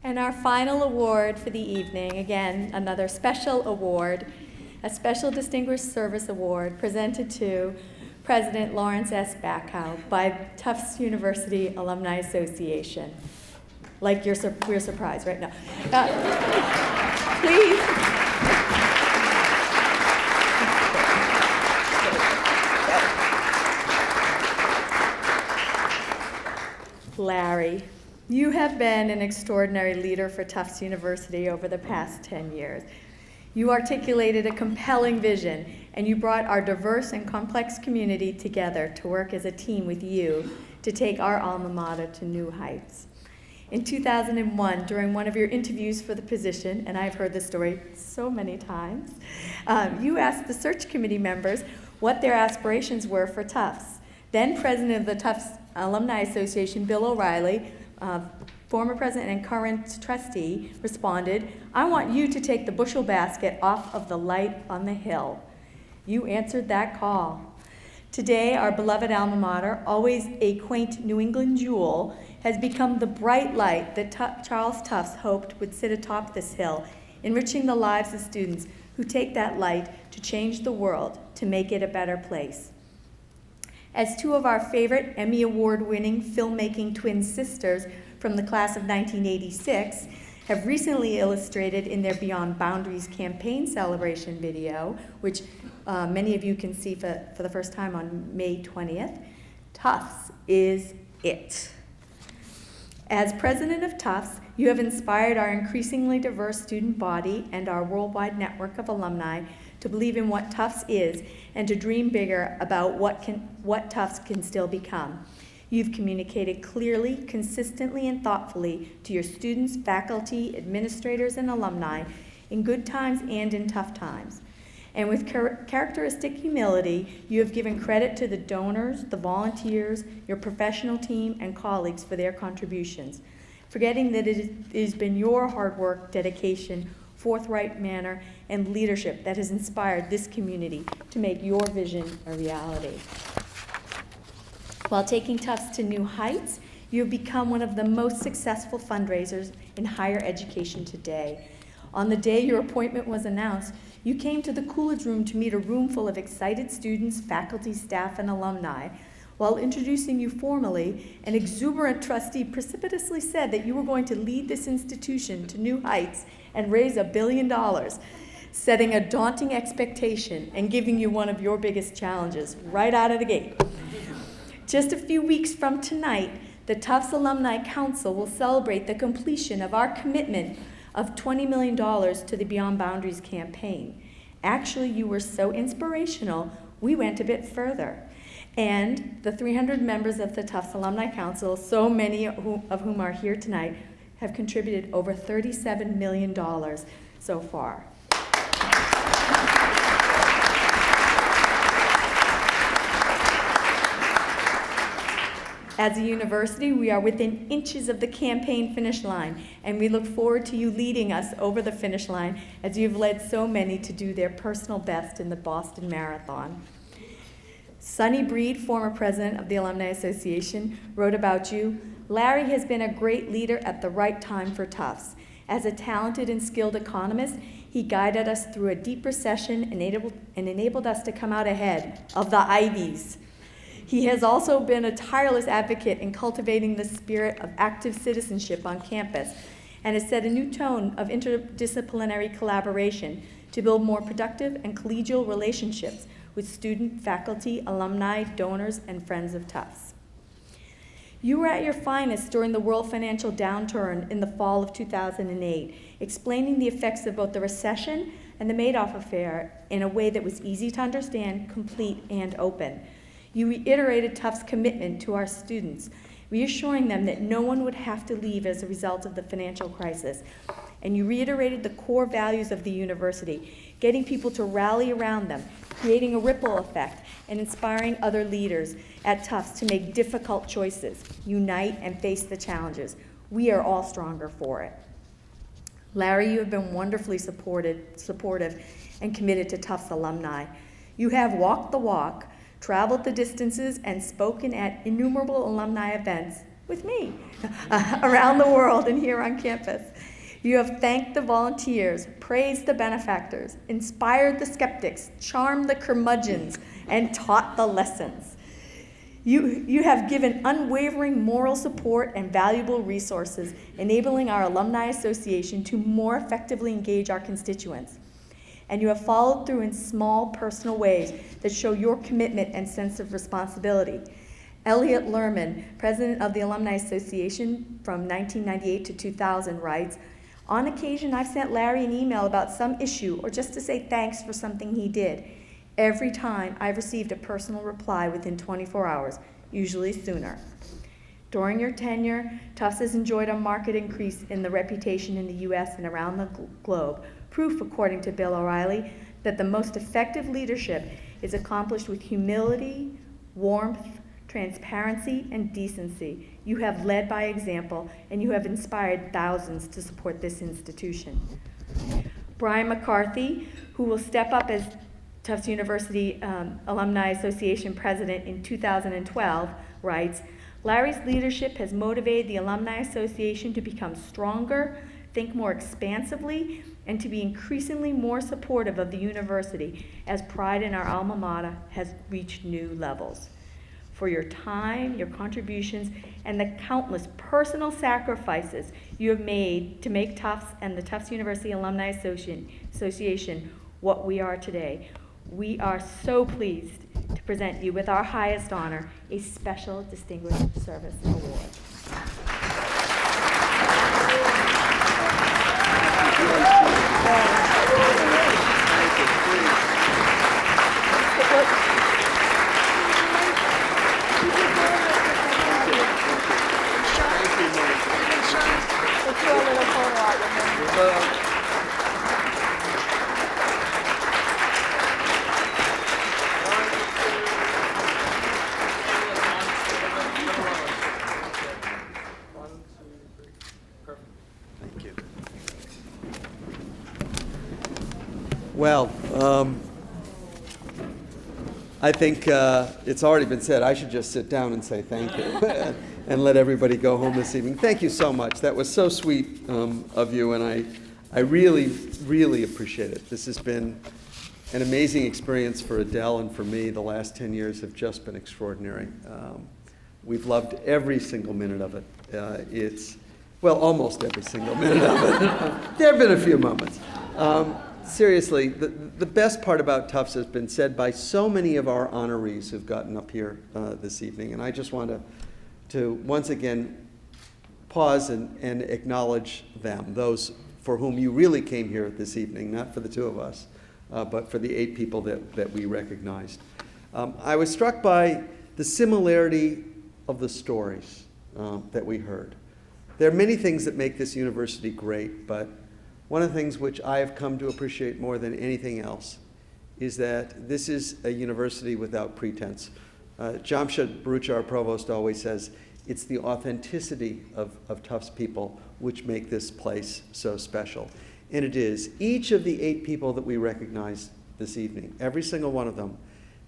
And our final award for the evening, again, another special award, a Special Distinguished Service Award presented to President Lawrence S. Bacow by Tufts University Alumni Association. Like we're surprised right now. Please. Larry, you have been an extraordinary leader for Tufts University over the past 10 years. You articulated a compelling vision, and you brought our diverse and complex community together to work as a team with you to take our alma mater to new heights. In 2001, during one of your interviews for the position, and I've heard this story so many times, you asked the search committee members what their aspirations were for Tufts. Then President of the Tufts Alumni Association, Bill O'Reilly, former president and current trustee, responded, "I want you to take the bushel basket off of the light on the hill." You answered that call. Today, our beloved alma mater, always a quaint New England jewel, has become the bright light that Charles Tufts hoped would sit atop this hill, enriching the lives of students who take that light to change the world, to make it a better place. As two of our favorite Emmy Award-winning filmmaking twin sisters from the class of 1986 have recently illustrated in their Beyond Boundaries campaign celebration video, which many of you can see for the first time on May 20th, Tufts is it. As president of Tufts, you have inspired our increasingly diverse student body and our worldwide network of alumni to believe in what Tufts is and to dream bigger about what Tufts can still become. You've communicated clearly, consistently, and thoughtfully to your students, faculty, administrators, and alumni in good times and in tough times. And with characteristic humility, you have given credit to the donors, the volunteers, your professional team, and colleagues for their contributions, forgetting that it has been your hard work, dedication, forthright manner, and leadership that has inspired this community to make your vision a reality. While taking Tufts to new heights, you have become one of the most successful fundraisers in higher education today. On the day your appointment was announced, you came to the Coolidge Room to meet a room full of excited students, faculty, staff, and alumni. While introducing you formally, an exuberant trustee precipitously said that you were going to lead this institution to new heights and raise $1 billion, setting a daunting expectation and giving you one of your biggest challenges right out of the gate. Just a few weeks from tonight, the Tufts Alumni Council will celebrate the completion of our commitment of $20 million to the Beyond Boundaries campaign. Actually, you were so inspirational, we went a bit further. And the 300 members of the Tufts Alumni Council, so many of whom are here tonight, have contributed over $37 million so far. As a university, we are within inches of the campaign finish line, and we look forward to you leading us over the finish line as you have led so many to do their personal best in the Boston Marathon. Sonny Breed, former president of the Alumni Association, wrote about you, "Larry has been a great leader at the right time for Tufts. As a talented and skilled economist, he guided us through a deep recession and enabled us to come out ahead of the Ivies. He has also been a tireless advocate in cultivating the spirit of active citizenship on campus and has set a new tone of interdisciplinary collaboration to build more productive and collegial relationships with student, faculty, alumni, donors, and friends of Tufts. You were at your finest during the world financial downturn in the fall of 2008, explaining the effects of both the recession and the Madoff affair in a way that was easy to understand, complete, and open. You reiterated Tufts' commitment to our students, reassuring them that no one would have to leave as a result of the financial crisis. And you reiterated the core values of the university, getting people to rally around them, creating a ripple effect, and inspiring other leaders at Tufts to make difficult choices, unite, and face the challenges. We are all stronger for it. Larry, you have been wonderfully supportive and committed to Tufts alumni. You have walked the walk, traveled the distances, and spoken at innumerable alumni events with me, around the world and here on campus. You have thanked the volunteers, praised the benefactors, inspired the skeptics, charmed the curmudgeons, and taught the lessons. You have given unwavering moral support and valuable resources, enabling our Alumni Association to more effectively engage our constituents. And you have followed through in small personal ways that show your commitment and sense of responsibility. Elliot Lerman, president of the Alumni Association from 1998 to 2000, writes, "On occasion, I've sent Larry an email about some issue or just to say thanks for something he did. Every time, I've received a personal reply within 24 hours, usually sooner." During your tenure, Tufts has enjoyed a marked increase in the reputation in the U.S. and around the globe, proof, according to Bill O'Reilly, that the most effective leadership is accomplished with humility, warmth, transparency, and decency. You have led by example, and you have inspired thousands to support this institution. Brian McCarthy, who will step up as Tufts University Alumni Association president in 2012, writes, "Larry's leadership has motivated the Alumni Association to become stronger, think more expansively, and to be increasingly more supportive of the university as pride in our alma mater has reached new levels. For your time, your contributions, and the countless personal sacrifices you have made to make Tufts and the Tufts University Alumni Association what we are today. We are so pleased to present you with our highest honor, a Special Distinguished Service Award." Well, I think it's already been said. I should just sit down and say thank you and let everybody go home this evening. Thank you so much. That was so sweet of you, and I really, really appreciate it. This has been an amazing experience for Adele and for me. The last 10 years have just been extraordinary. We've loved every single minute of it. Well, almost every single minute of it. There have been a few moments. Seriously, the best part about Tufts has been said by so many of our honorees who've gotten up here this evening, and I just want to once again pause and acknowledge them, those for whom you really came here this evening, not for the two of us, but for the 8 people that we recognized. I was struck by the similarity of the stories that we heard. There are many things that make this university great, but one of the things which I have come to appreciate more than anything else is that this is a university without pretense. Jamshed Baruch, our provost, always says, it's the authenticity of Tufts people which make this place so special. And it is. Each of the 8 people that we recognize this evening, every single one of them,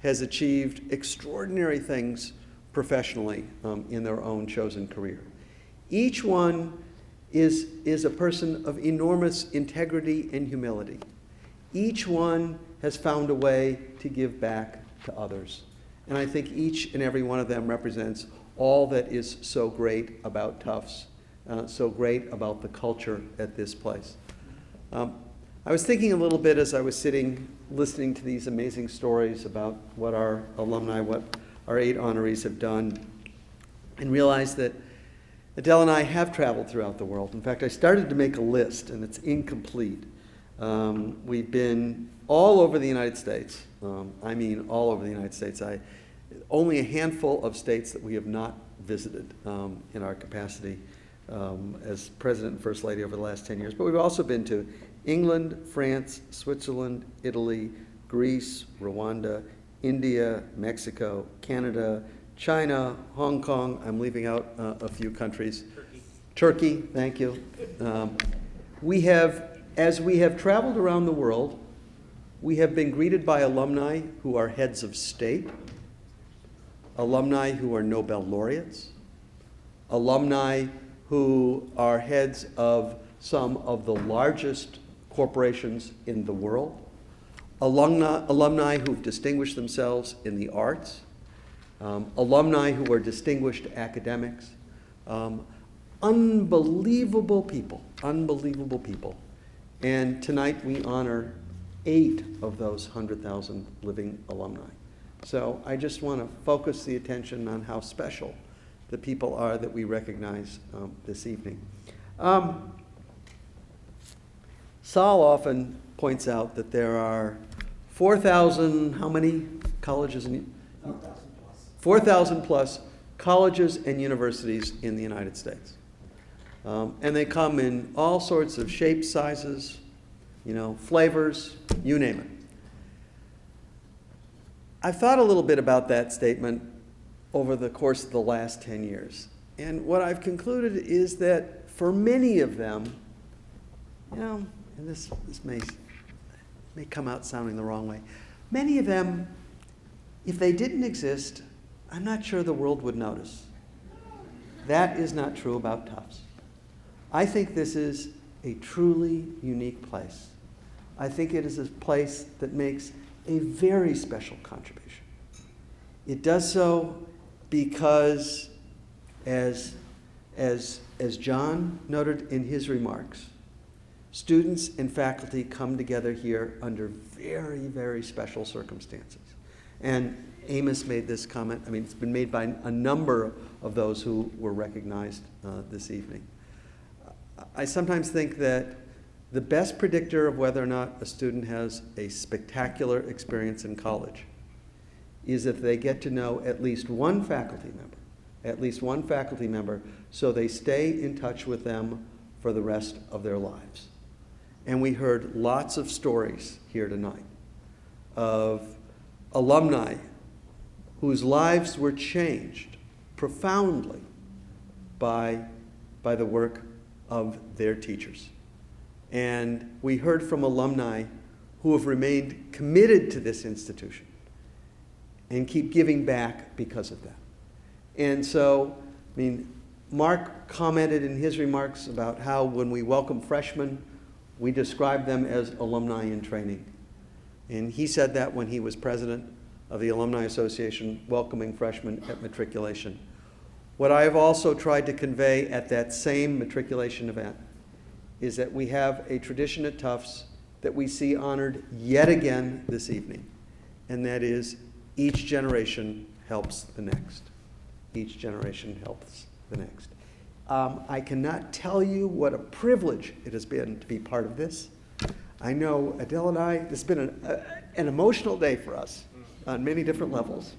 has achieved extraordinary things professionally in their own chosen career. Each one is a person of enormous integrity and humility. Each one has found a way to give back to others. And I think each and every one of them represents all that is so great about Tufts, so great about the culture at this place. I was thinking a little bit as I was sitting, listening to these amazing stories about what our alumni, what our 8 honorees have done, and realized that Adele and I have traveled throughout the world. In fact, I started to make a list, and it's incomplete. We've been all over the United States. I mean, all over the United States. Only a handful of states that we have not visited in our capacity as President and First Lady over the last 10 years. But we've also been to England, France, Switzerland, Italy, Greece, Rwanda, India, Mexico, Canada, China, Hong Kong, I'm leaving out a few countries. Turkey, thank you. As we have traveled around the world, we have been greeted by alumni who are heads of state, alumni who are Nobel laureates, alumni who are heads of some of the largest corporations in the world, alumni who've distinguished themselves in the arts, alumni who are distinguished academics, unbelievable people. And tonight we honor 8 of those 100,000 living alumni. So I just want to focus the attention on how special the people are that we recognize this evening. Saul often points out that there are 4,000, how many colleges? 4,000 plus colleges and universities in the United States. And they come in all sorts of shapes, sizes, flavors, you name it. I've thought a little bit about that statement over the course of the last 10 years. And what I've concluded is that for many of them, and this may come out sounding the wrong way, many of them, if they didn't exist, I'm not sure the world would notice. That is not true about Tufts. I think this is a truly unique place. I think it is a place that makes a very special contribution. It does so because, as John noted in his remarks, students and faculty come together here under very, very special circumstances. And Amos made this comment. I mean, it's been made by a number of those who were recognized this evening. I sometimes think that the best predictor of whether or not a student has a spectacular experience in college is if they get to know at least one faculty member, so they stay in touch with them for the rest of their lives. And we heard lots of stories here tonight of alumni whose lives were changed profoundly by the work of their teachers. And we heard from alumni who have remained committed to this institution and keep giving back because of that. And so, Mark commented in his remarks about how when we welcome freshmen, we describe them as alumni in training. And he said that when he was president of the Alumni Association, welcoming freshmen at matriculation. What I have also tried to convey at that same matriculation event is that we have a tradition at Tufts that we see honored yet again this evening, and that is each generation helps the next. Each generation helps the next. I cannot tell you what a privilege it has been to be part of this. I know Adele and I, this has been an emotional day for us on many different levels.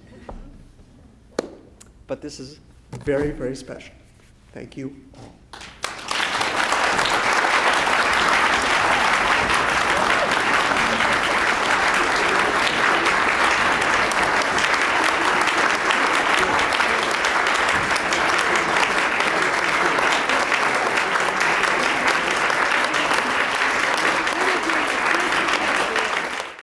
But this is very, very special. Thank you all.